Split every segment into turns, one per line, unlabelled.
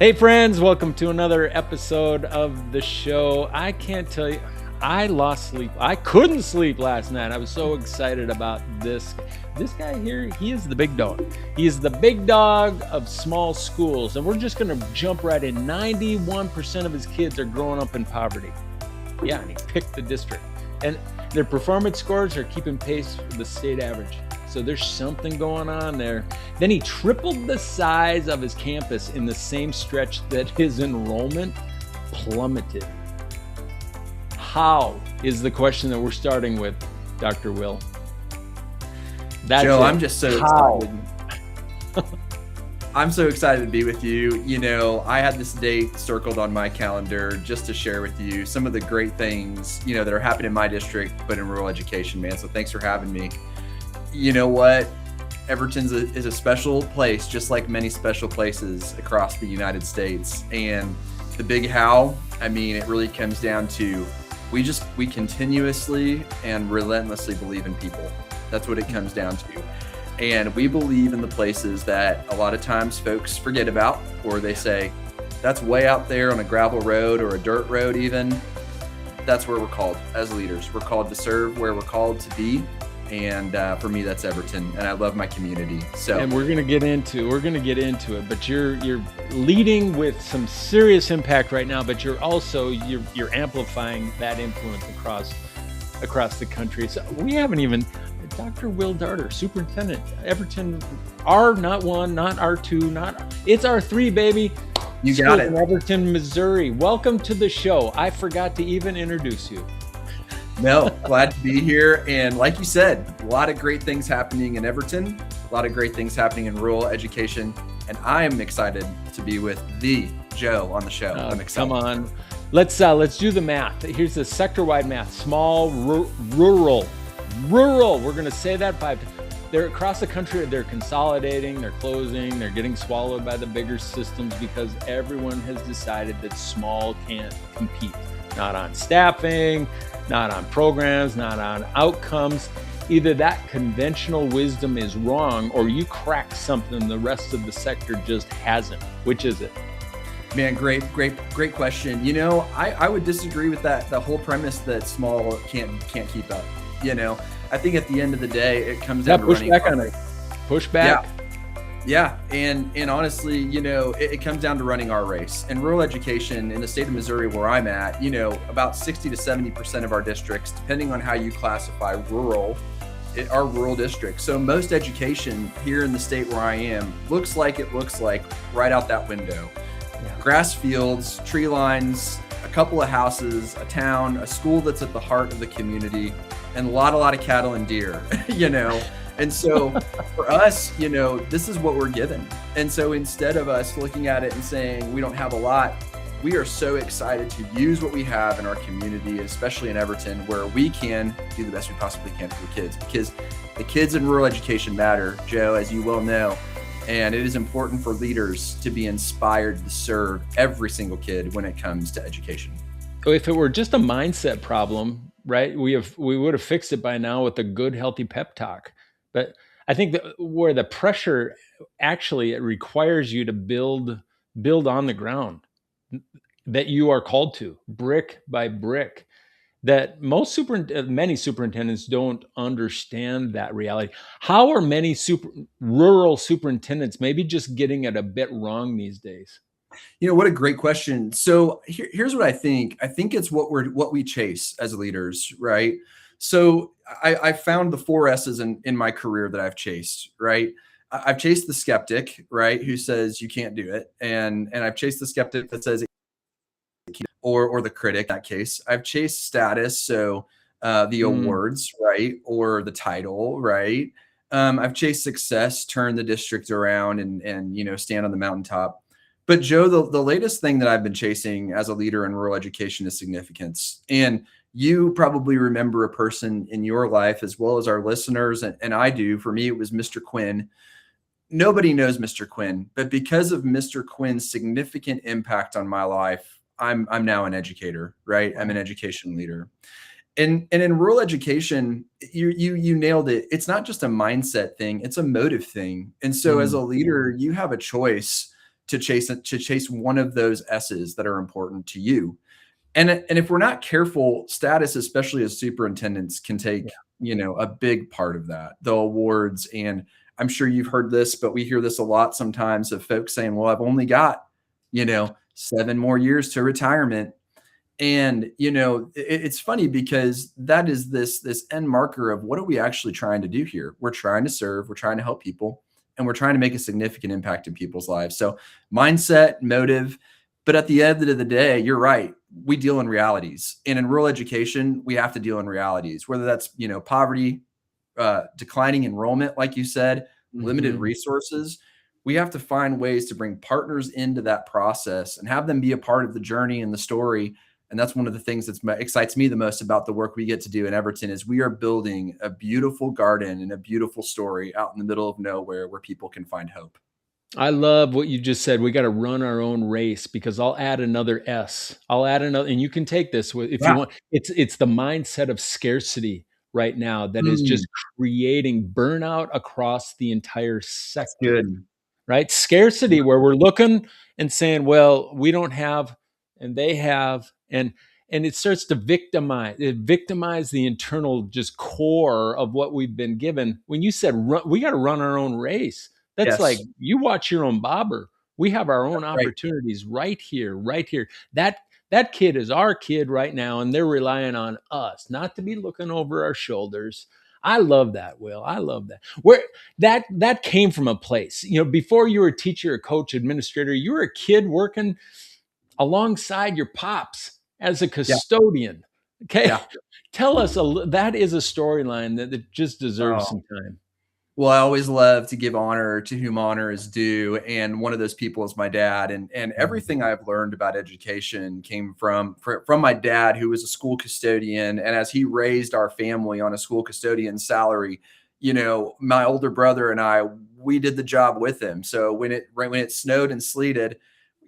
Hey, friends, welcome to another episode of the show. I can't tell you, I lost sleep. I couldn't sleep last night. I was so excited about this. This guy here, he is the big dog. He is the big dog of small schools. And we're just going to jump right in. 91% of his kids are growing up in poverty. Yeah, and he picked the district. And their performance scores are keeping pace with the state average. So there's something going on there. Then he tripled the size of his campus in the same stretch that his enrollment plummeted. How is the question that we're starting with, Dr. Will?
That's Joe, I'm just so excited. I'm so excited to be with you. You know, I had this date circled on my calendar just to share with you some of the great things, that are happening in my district, but in rural education, man. So thanks for having me. You know what? Everton is a special place, just like many special places across the United States. And the big how, it really comes down to we continuously and relentlessly believe in people. That's what it comes down to. And we believe in the places that a lot of times folks forget about, or they say, that's way out there on a gravel road or a dirt road even. That's where we're called as leaders. We're called to serve where we're called to be. And for me, that's Everton, and I love my community. So,
and we're gonna get into it. But you're leading with some serious impact right now. But you're also you're amplifying that influence across the country. So we haven't even Dr. Will Darter, Superintendent, Everton, not R1, not R2, it's R3, baby.
You got it.
In Everton, Missouri. Welcome to the show. I forgot to even introduce you.
No, glad to be here. And like you said, a lot of great things happening in Everton, a lot of great things happening in rural education. And I am excited to be with the Joe on the show. I'm excited.
Come on. Let's do the math. Here's the sector-wide math. Small, rural. We're going to say that 5 times. They're across the country. They're consolidating, they're closing, they're getting swallowed by the bigger systems because everyone has decided that small can't compete. Not on staffing, not on programs, not on outcomes. Either that conventional wisdom is wrong or you cracked something the rest of the sector just hasn't. Which is it?
Man, great question. I would disagree with that, the whole premise that small can't keep up. I think at the end of the day, it comes down to
push back on it. Push back.
Yeah. And honestly, it comes down to running our race. In rural education in the state of Missouri where I'm at, about 60 to 70% of our districts, depending on how you classify rural, are rural districts. So most education here in the state where I am looks like right out that window. Yeah. Grass fields, tree lines, a couple of houses, a town, a school that's at the heart of the community, and a lot of cattle and deer, And so for us, this is what we're given. And so instead of us looking at it and saying we don't have a lot, we are so excited to use what we have in our community, especially in Everton, where we can do the best we possibly can for the kids, because the kids in rural education matter, Joe, as you well know. And it is important for leaders to be inspired to serve every single kid when it comes to education.
If it were just a mindset problem, right, we would have fixed it by now with a good, healthy pep talk. But I think that where the pressure actually, it requires you to build on the ground that you are called to, brick by brick, that many superintendents don't understand that reality. How are many rural superintendents maybe just getting it a bit wrong these days?
What a great question. So here's what I think. I think it's what we chase as leaders, right? So I found the 4 S's in my career that I've chased, right? I've chased the skeptic, right, who says you can't do it, and I've chased the skeptic that says it can't, or the critic in that case. I've chased status, so the awards, right, or the title, right? I've chased success, turn the district around, and stand on the mountaintop. But Joe, the latest thing that I've been chasing as a leader in rural education is significance. And you probably remember a person in your life as well as our listeners, and I do. For me, it was Mr. Quinn. Nobody knows Mr. Quinn, but because of Mr. Quinn's significant impact on my life, I'm now an educator, right? I'm an education leader. And in rural education, you nailed it. It's not just a mindset thing, it's a motive thing. And so as a leader, you have a choice to chase one of those S's that are important to you. And if we're not careful, status, especially as superintendents, can
Yeah.
take, a big part of that, the awards. And I'm sure you've heard this, but we hear this a lot sometimes of folks saying, well, I've only got, 7 more years to retirement. And, it's funny because that is this end marker of what are we actually trying to do here? We're trying to serve, we're trying to help people, and we're trying to make a significant impact in people's lives. So mindset, motive, but at the end of the day, you're right. We deal in realities. And in rural education, we have to deal in realities, whether that's, poverty, declining enrollment, like you said, limited
Mhm.
resources. We have to find ways to bring partners into that process and have them be a part of the journey and the story. And that's one of the things that excites me the most about the work we get to do in Everton is we are building a beautiful garden and a beautiful story out in the middle of nowhere where people can find hope.
I love what you just said. We got to run our own race because I'll add another S. I'll add another, and you can take this if you
Yeah.
want. It's the mindset of scarcity right now that is
Mm,
just creating burnout across the entire
that's
sector,
good.
right? Scarcity where we're looking and saying, well, we don't have and they have, and it starts to victimize the internal just core of what we've been given. When you said we got to run our own race, that's like
Yes.
you watch your own bobber. We have our own
Right.
opportunities right here, right here. That kid is our kid right now, and they're relying on us not to be looking over our shoulders. I love that, Will. I love that. Where that came from a place. Before you were a teacher, a coach, administrator, you were a kid working alongside your pops as a
Yeah.
custodian. Okay.
Yeah.
Tell us that is a storyline that just deserves
Oh.
some time.
Well, I always love to give honor to whom honor is due, and one of those people is my dad. And
Mhm.
everything I've learned about education came from my dad, who was a school custodian. And as he raised our family on a school custodian salary, my older brother and I, we did the job with him. So when it snowed and sleeted,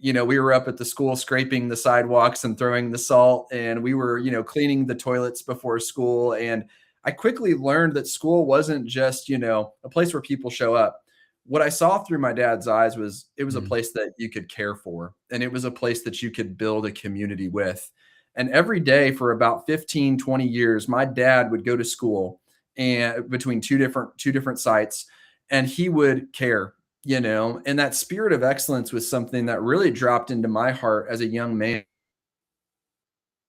we were up at the school scraping the sidewalks and throwing the salt, and we were, cleaning the toilets before school. And I quickly learned that school wasn't just, a place where people show up. What I saw through my dad's eyes was it was a
Mhm.
place that you could care for, and it was a place that you could build a community with. And every day for about 15, 20 years, my dad would go to school and between two different sites, and he would care, and that spirit of excellence was something that really dropped into my heart as a young man,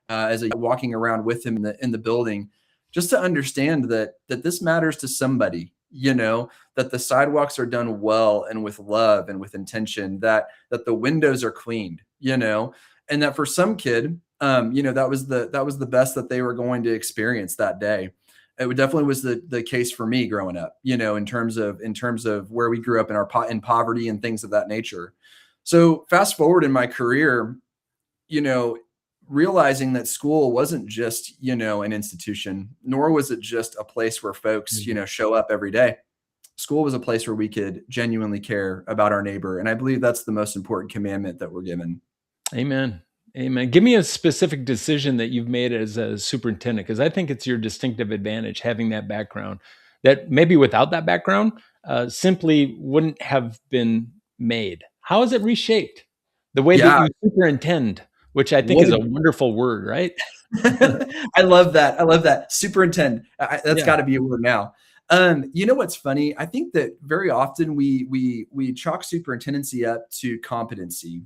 as a walking around with him in the building, just to understand that this matters to somebody. That the sidewalks are done well and with love and with intention. That the windows are cleaned. And that for some kid, that was the best that they were going to experience that day. It definitely was the case for me growing up. In terms of where we grew up in poverty and things of that nature. So fast forward in my career, you know, realizing that school wasn't just, an institution, nor was it just a place where folks,
Mhm.
show up every day. School was a place where we could genuinely care about our neighbor. And I believe that's the most important commandment that we're given.
Amen. Amen. Give me a specific decision that you've made as a superintendent, because I think it's your distinctive advantage having that background that maybe without that background simply wouldn't have been made. How has it reshaped the way that
Yeah.
you superintend, which I think
What
is
a
a wonderful word, right?
I love that. I love that. Superintend. That's
Yeah.
got to be a word now. What's funny? I think that very often we chalk superintendency up to competency,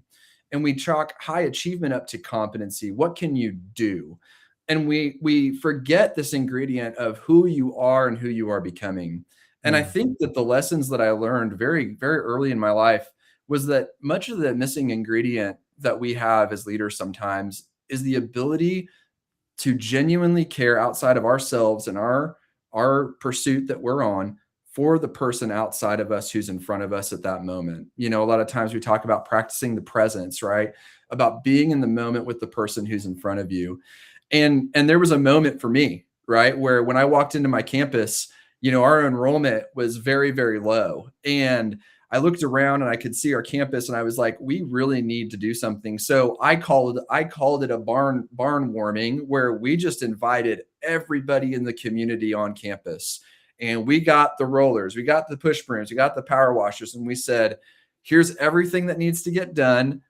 and we chalk high achievement up to competency. What can you do? And we forget this ingredient of who you are and who you are becoming. And I
Mm.
think that the lessons that I learned very, very early in my life was that much of the missing ingredient that we have as leaders sometimes is the ability to genuinely care outside of ourselves and our pursuit that we're on for the person outside of us who's in front of us at that moment. A lot of times we talk about practicing the presence, right? About being in the moment with the person who's in front of you. And there was a moment for me, right, where when I walked into my campus, our enrollment was very, very low. And I looked around and I could see our campus and I was like, we really need to do something. So I called it a barn warming, where we just invited everybody in the community on campus. And we got the rollers, we got the push brooms, we got the power washers, and we said, Here's everything that needs to get done.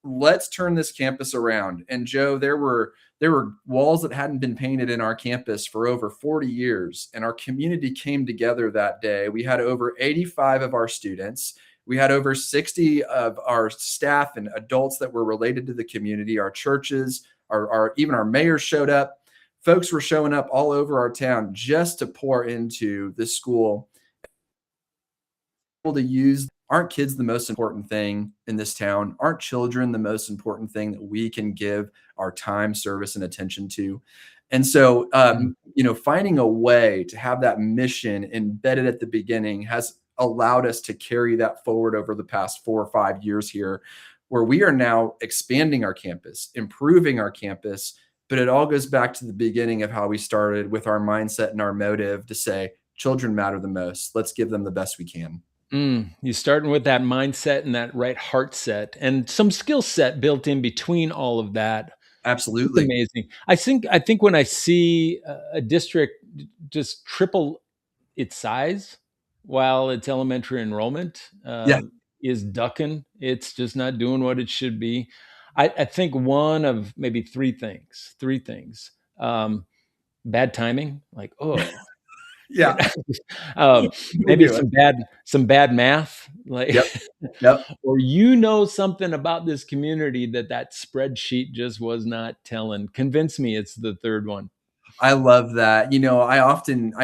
Let's turn this campus around. And Joe, there were walls that hadn't been painted in our campus for over 40 years, and our community came together that day. We had over 85 of our students. We had over 60 of our staff and adults that were related to the community, our churches, our even our mayor showed up. Folks were showing up all over our town just to pour into this school. To use, aren't kids the most important thing in this town? Aren't children the most important thing that we can give our time, service, and attention to? And so,
Mm.
finding a way to have that mission embedded at the beginning has allowed us to carry that forward over the past 4 or 5 years here, where we are now expanding our campus, improving our campus. But it all goes back to the beginning of how we started with our mindset and our motive to say, children matter the most. Let's give them the best we can.
You're starting with that mindset and that right heart set and some skill set built in between all of that. It's
Absolutely.
amazing. I think when I see a district just triple its size while its elementary enrollment
Yeah.
is ducking, it's just not doing what it should be. I think one of maybe three things. Three things. Bad timing, like, oh, you
Yeah.
know,
We
maybe
do it.
some bad math, like,
Yep. Yep.
or something about this community that spreadsheet just was not telling. Convince me it's the third one.
I love that. I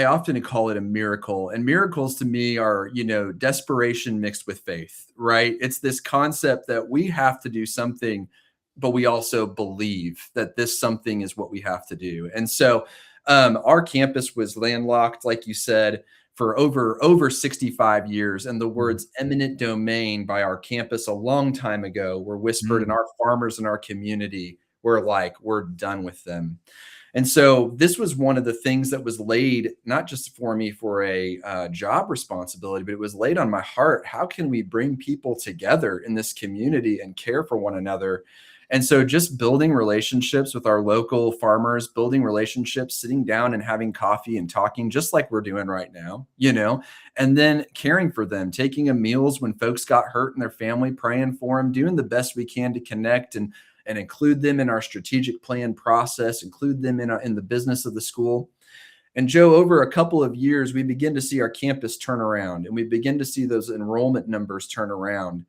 often call it a miracle. And miracles to me are, desperation mixed with faith, right? It's this concept that we have to do something, but we also believe that this something is what we have to do. And so our campus was landlocked, like you said, for over 65 years. And the
Mhm.
words eminent domain by our campus a long time ago were whispered, and
Mm.
our farmers in our community were like, we're done with them. And so this was one of the things that was laid not just for me for a job responsibility, but it was laid on my heart. How can we bring people together in this community and care for one another? And so just building relationships with our local farmers, building relationships, sitting down and having coffee and talking just like we're doing right now, and then caring for them, taking them meals when folks got hurt in their family, praying for them, doing the best we can to connect and include them in our strategic plan process, include them in the business of the school. And Joe, over a couple of years, we begin to see our campus turn around, and we begin to see those enrollment numbers turn around.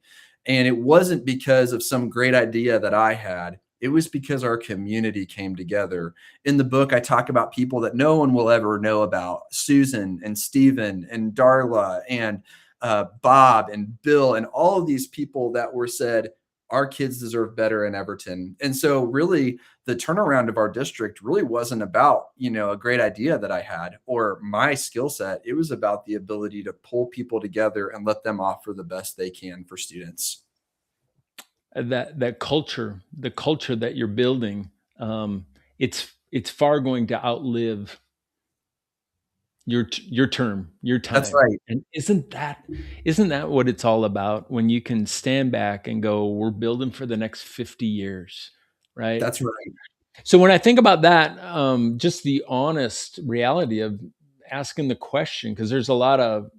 And it wasn't because of some great idea that I had. It was because our community came together. In the book, I talk about people that no one will ever know about: Susan and Stephen and Darla and Bob and Bill, and all of these people that were said, our kids deserve better in Everton. And so really the turnaround of our district really wasn't about, a great idea that I had or my skill set. It was about the ability to pull people together and let them offer the best they can for students.
That culture, the culture that you're building, it's far going to outlive your term, your
That's
time.
right.
And isn't that what it's all about when you can stand back and go, we're building for the next 50 years, right?
That's right.
So when I think about that, just the honest reality of asking the question, because there's a lot of,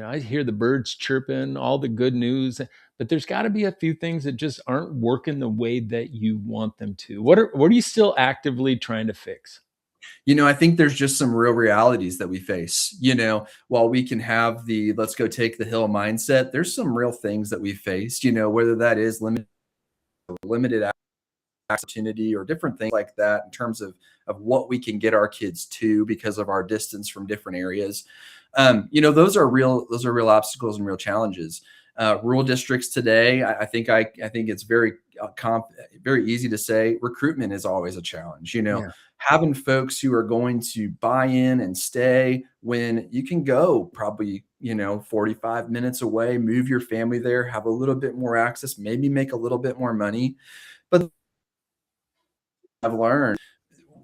I hear the birds chirping, all the good news, but there's got to be a few things that just aren't working the way that you want them to. What are you still actively trying to fix?
I think there's just some real realities that we face. While we can have the let's go take the hill mindset, there's some real things that we face, whether that is limited opportunity or different things like that in terms of what we can get our kids to because of our distance from different areas. Those are real obstacles and real challenges. Rural districts today, I think it's very easy to say recruitment is always a challenge.
Yeah.
Having folks who are going to buy in and stay when you can go probably 45 minutes away, move your family there, have a little bit more access, maybe make a little bit more money. But I've learned,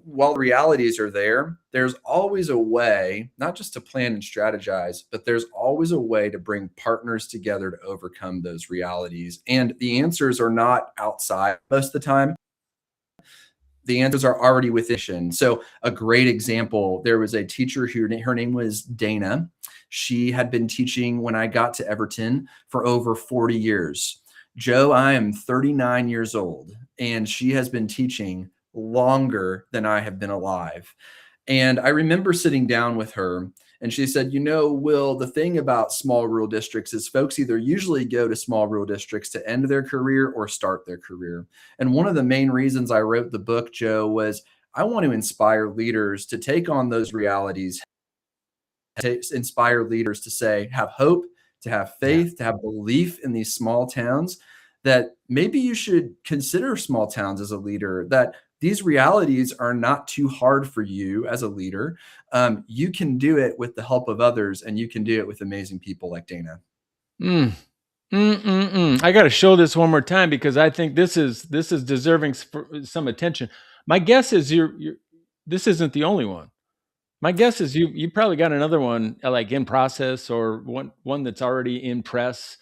while the realities are there, there's always a way, not just to plan and strategize, but there's always a way to bring partners together to overcome those realities. And the answers are not outside most of the time. The answers are already within. So a great example, there was a teacher who her name was Dana. She had been teaching when I got to Everton for over 40 years. Joe, I am 39 years old, and she has been teaching longer than I have been alive. And I remember sitting down with her, and she said, Will, the thing about small rural districts is folks either usually go to small rural districts to end their career or start their career. And one of the main reasons I wrote the book, Joe, was I want to inspire leaders to take on those realities, to inspire leaders to say, have hope, to have
Yeah.
faith, to have belief in these small towns, that maybe you should consider small towns as a leader, that these realities are not too hard for you as a leader. You can do it with the help of others, and you can do it with amazing people like Dana.
Mm. I got to show this one more time because I think this is deserving some attention. My guess is you're this isn't the only one. My guess is you probably got another one like in process or one that's already in press.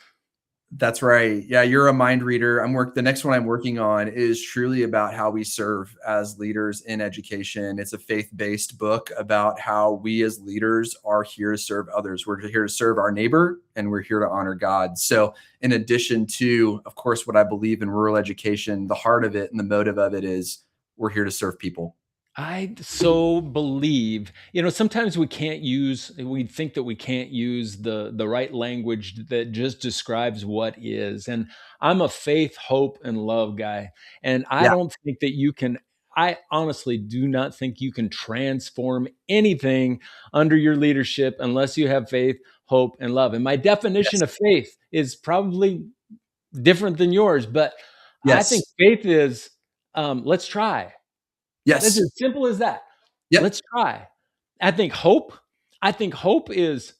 That's right. Yeah, you're a mind reader. The next one I'm working on is truly about how we serve as leaders in education. It's a faith-based book about how we as leaders are here to serve others. We're here to serve our neighbor, and we're here to honor God. So in addition to, of course, what I believe in rural education, the heart of it and the motive of it is we're here to serve people.
I so believe, sometimes we think that we can't use the right language that just describes what is. And I'm a faith, hope, and love guy. And I
Yeah.
don't think that I honestly do not think you can transform anything under your leadership unless you have faith, hope, and love. And my definition
Yes.
of faith is probably different than yours, but I think
Yes.
faith is let's try. That's
Yes.
as simple as that.
Yep.
Let's try. I think hope I think hope is,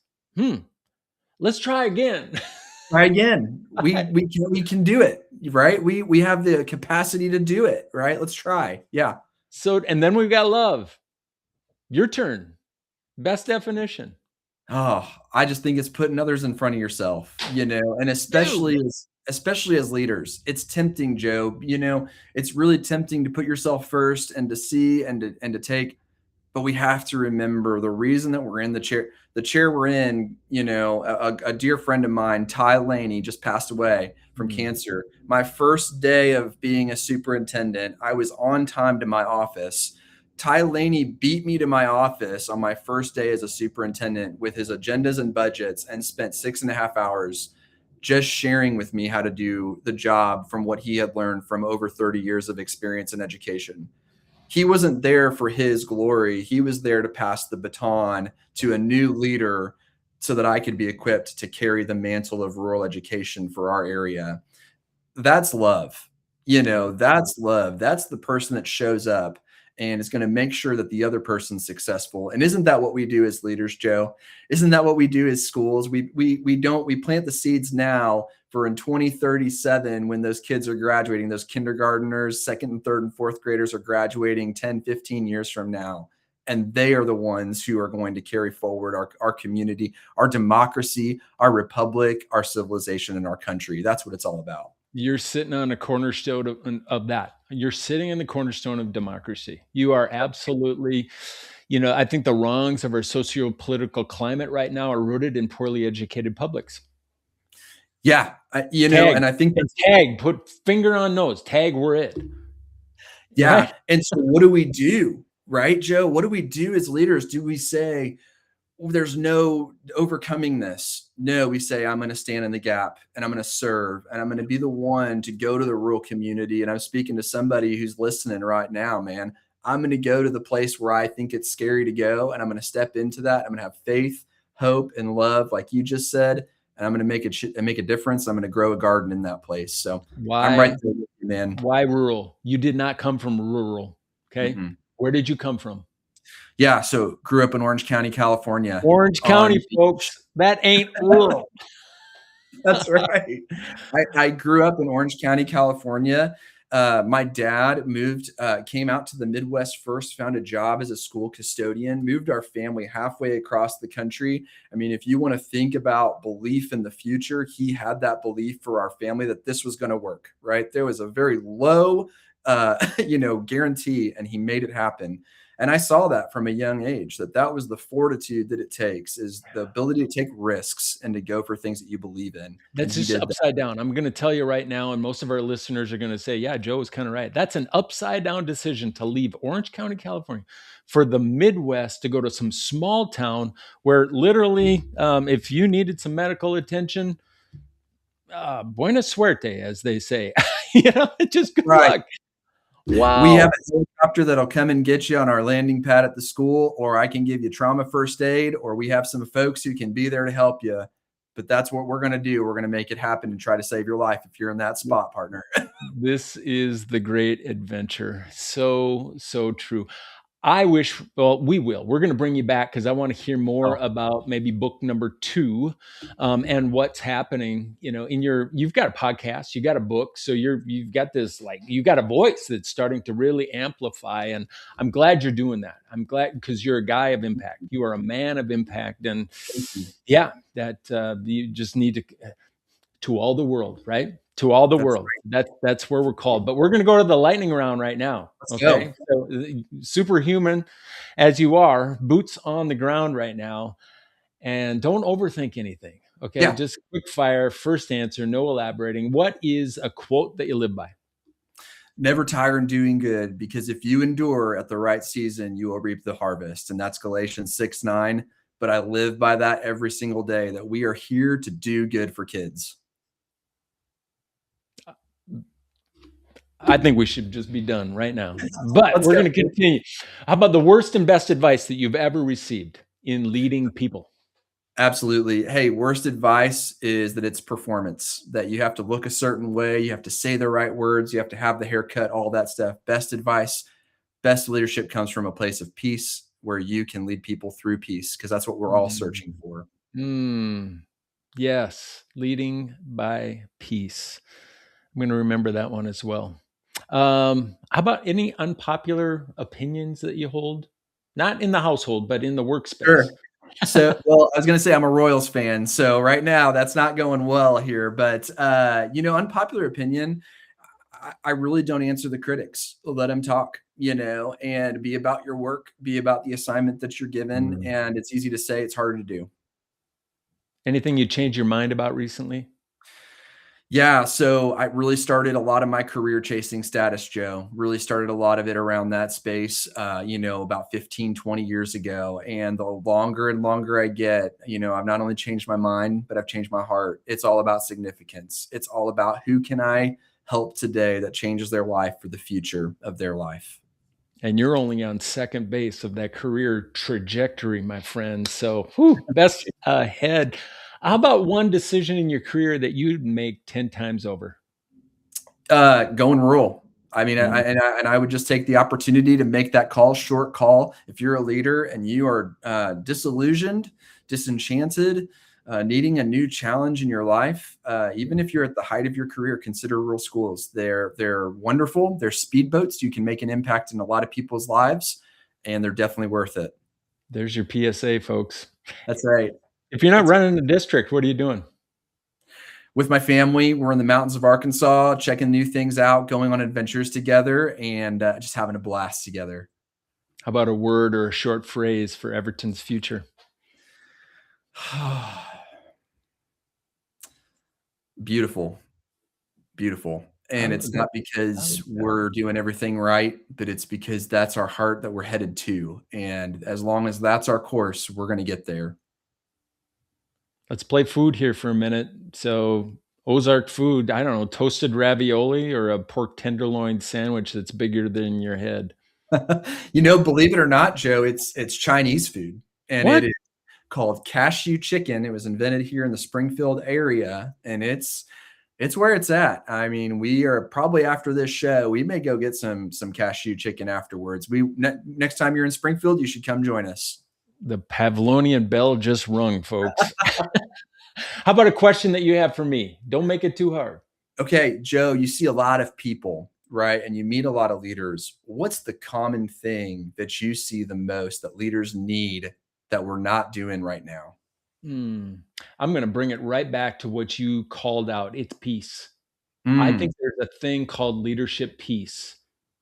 let's try again.
Try again. We
I
we can we can do it, right? We have the capacity to do it, right? Let's try. Yeah.
and then we've got love. Your turn. Best definition.
Oh, I just think it's putting others in front of yourself, and
Dude,
especially as leaders. It's tempting, Joe. It's really tempting to put yourself first and to see and to take. But we have to remember the reason that we're in the chair we're in. A dear friend of mine, Ty Laney, just passed away from
mm,
cancer. My first day of being a superintendent, I was on time to my office. Ty Laney beat me to my office on my first day as a superintendent with his agendas and budgets, and spent 6.5 hours just sharing with me how to do the job from what he had learned from over 30 years of experience in education. He wasn't there for his glory. He was there to pass the baton to a new leader so that I could be equipped to carry the mantle of rural education for our area. That's love. That's love. That's the person that shows up and is going to make sure that the other person's successful. And isn't that what we do as leaders, Joe? Isn't that what we do as schools? We plant the seeds now for in 2037 when those kids are graduating, those kindergarteners, second and third and fourth graders are graduating 10, 15 years from now. And they are the ones who are going to carry forward our community, our democracy, our republic, our civilization, and our country. That's what it's all about.
you're sitting on a cornerstone of that. You're sitting in the cornerstone of democracy. You are absolutely, I think the wrongs of our socio-political climate right now are rooted in poorly educated publics.
Yeah,
Tag
and I think
and
that's
tag, put finger on nose, tag, we're it.
yeah.
Right?
And so what do we do, right, Joe? What do we do as leaders? Do we say, there's no overcoming this? No, we say, I'm going to stand in the gap and I'm going to serve and I'm going to be the one to go to the rural community. And I'm speaking to somebody who's listening right now, man. I'm going to go to the place where I think it's scary to go, and I'm going to step into that. I'm going to have faith, hope, and love, like you just said, and I'm going to make a difference. I'm going to grow a garden in that place. So I'm right
Why
there with you, man.
why rural? You did not come from rural. Okay.
Mm-mm.
Where did you come from?
Yeah, so grew up in Orange County, California.
Orange
On
County, folks. That ain't rural.
That's right. I grew up in Orange County, California. My dad came out to the Midwest first, found a job as a school custodian, moved our family halfway across the country. I mean, if you want to think about belief in the future, he had that belief for our family that this was going to work, right? There was a very low, guarantee, and he made it happen. And I saw that from a young age, that was the fortitude that it takes, is the ability to take risks and to go for things that you believe in. And
That's
he
just
did that.
upside down. I'm gonna tell you right now, and most of our listeners are gonna say, "Yeah, Joe is kinda right." That's an upside down decision to leave Orange County, California, for the Midwest to go to some small town where literally, if you needed some medical attention, buena suerte, as they say. Just good
Right.
luck.
We have
Wow.
a helicopter that'll come and get you on our landing pad at the school, or I can give you trauma first aid, or we have some folks who can be there to help you. But that's what we're going to do. We're going to make it happen and try to save your life if you're in that spot, partner.
This is the great adventure. So, so true. I wish, well, we will. We're going to bring you back because I want to hear more
Oh,
about maybe book number two, and what's happening. You've got a podcast, you got a book, so you've got this, like, you got a voice that's starting to really amplify, and I'm glad you're doing that. I'm glad because you're a guy of impact. You are a man of impact, and
thank you.
yeah, that you just need to all the world, right? To all the
That's
world. That's where we're called. But we're going to go to the lightning round right now.
Let's go.
Okay. So, superhuman as you are, boots on the ground right now, and don't overthink anything. Okay.
Yeah.
Just quick fire, first answer, no elaborating. What is a quote that you live by?
Never tire in doing good, because if you endure at the right season, you will reap the harvest. And that's Galatians 6:9. But I live by that every single day, that we are here to do good for kids.
I think we should just be done right now. But
Let's
we're
go.
going to continue. How about the worst and best advice that you've ever received in leading people?
Absolutely. Hey, worst advice is that it's performance, that you have to look a certain way, you have to say the right words, you have to have the haircut, all that stuff. Best advice, best leadership comes from a place of peace where you can lead people through peace, because that's what we're all searching for.
Mm, yes, leading by peace. I'm going to remember that one as well. How about any unpopular opinions that you hold? Not in the household, but in the workspace.
Sure. So, well, I was going to say I'm a Royals fan. So right now that's not going well here, but unpopular opinion, I really don't answer the critics. Let them talk, and be about your work, be about the assignment that you're given.
Mm.
And it's easy to say, it's harder to do.
Anything you changed your mind about recently?
Yeah, so I really started a lot of my career chasing status, Joe. Really started a lot of it around that space, about 15, 20 years ago. And the longer and longer I get, I've not only changed my mind, but I've changed my heart. It's all about significance. It's all about who can I help today that changes their life for the future of their life.
And you're only on second base of that career trajectory, my friend. So, whew, best ahead. How about one decision in your career that you'd make 10 times over?
Going rural. I mean,
Mm.
I would just take the opportunity to make that call, short call. If you're a leader and you are disillusioned, disenchanted, needing a new challenge in your life, even if you're at the height of your career, consider rural schools. They're wonderful. They're speedboats. You can make an impact in a lot of people's lives, and they're definitely worth it.
There's your PSA, folks.
That's right.
If you're not
That's
running a district, what are you doing?
With my family. We're in the mountains of Arkansas, checking new things out, going on adventures together, and just having a blast together.
How about a word or a short phrase for Everton's future?
Beautiful, beautiful. And it's
That,
not
I
because
like that.
we're doing everything right, but it's because that's our heart that we're headed to. And as long as that's our course, we're going to get there.
Let's play food here for a minute. So, Ozark food, I don't know, toasted ravioli or a pork tenderloin sandwich that's bigger than your head.
Believe it or not, Joe, it's Chinese food, and it
What?
is called cashew chicken. It was invented here in the Springfield area, and it's where it's at. I mean, we are probably, after this show, we may go get some cashew chicken afterwards. Next time you're in Springfield, you should come join us.
The Pavlonian bell just rung, folks. How about a question that you have for me? Don't make it too hard.
Okay, Joe, you see a lot of people, right? And you meet a lot of leaders. What's the common thing that you see the most that leaders need that we're not doing right now?
Hmm. I'm going to bring it right back to what you called out. It's peace. I
Mm,
think there's a thing called leadership peace.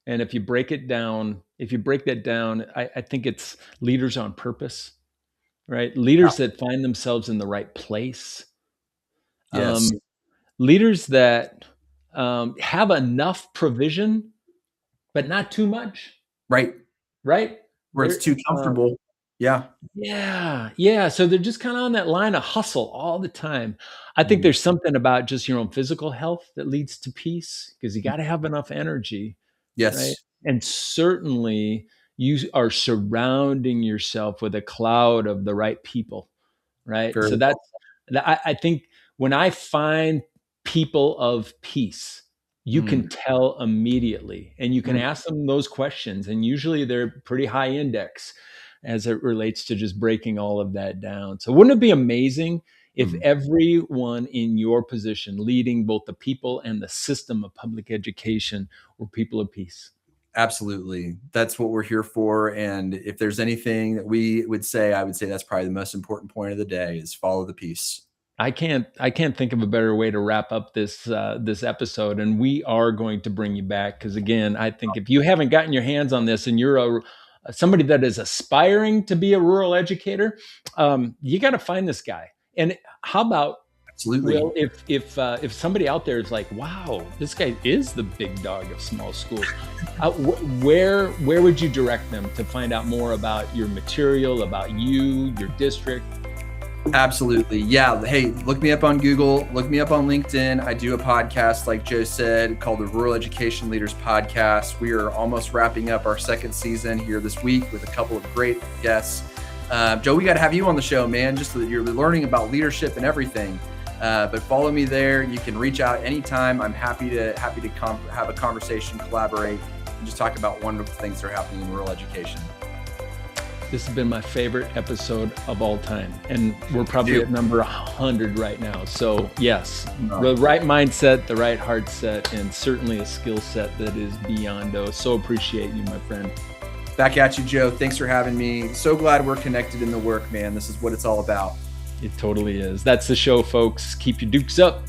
And if you break it down, if you break that down, I think it's leaders on purpose, right? Leaders that find themselves in the right place.
Yes.
Leaders that have enough provision, but not too much,
Right.
right?
Where it's
They're,
too comfortable. Yeah.
yeah, yeah. So they're just kind of on that line of hustle all the time. I think
Mm.
there's something about just your own physical health that leads to peace because you got to have enough energy, right?
Yes.
And certainly you are surrounding yourself with a cloud of the right people, right?
Very
So
well.
I think when I find people of peace, you can
Mm.
tell immediately and you can
Mm.
ask them those questions. And usually they're pretty high index as it relates to just breaking all of that down. So wouldn't it be amazing if
Mm.
everyone in your position, leading both the people and the system of public education, were people of peace?
Absolutely. That's what we're here for. And if there's anything that we would say, I would say that's probably the most important point of the day is follow the peace.
I can't think of a better way to wrap up this episode, and we are going to bring you back because again, I think if you haven't gotten your hands on this and you're somebody that is aspiring to be a rural educator, you got to find this guy. And how about
Absolutely.
Will, if somebody out there is like, wow, this guy is the big dog of small schools, where would you direct them to find out more about your material, about you, your district?
Absolutely. Yeah. Hey, look me up on Google, look me up on LinkedIn. I do a podcast, like Joe said, called the Rural Education Leaders Podcast. We are almost wrapping up our second season here this week with a couple of great guests. Joe, we got to have you on the show, man, just so that you're learning about leadership and everything. But follow me there. You can reach out anytime. I'm happy to have a conversation, collaborate, and just talk about wonderful things that are happening in rural education.
This has been my favorite episode of all time. And we're probably at number 100 right now. So yes, the right mindset, the right heart set, and certainly a skill set that is beyond. So appreciate you, my friend.
Back at you, Joe. Thanks for having me. So glad we're connected in the work, man. This is what it's all about.
It totally is. That's the show, folks. Keep your dukes up.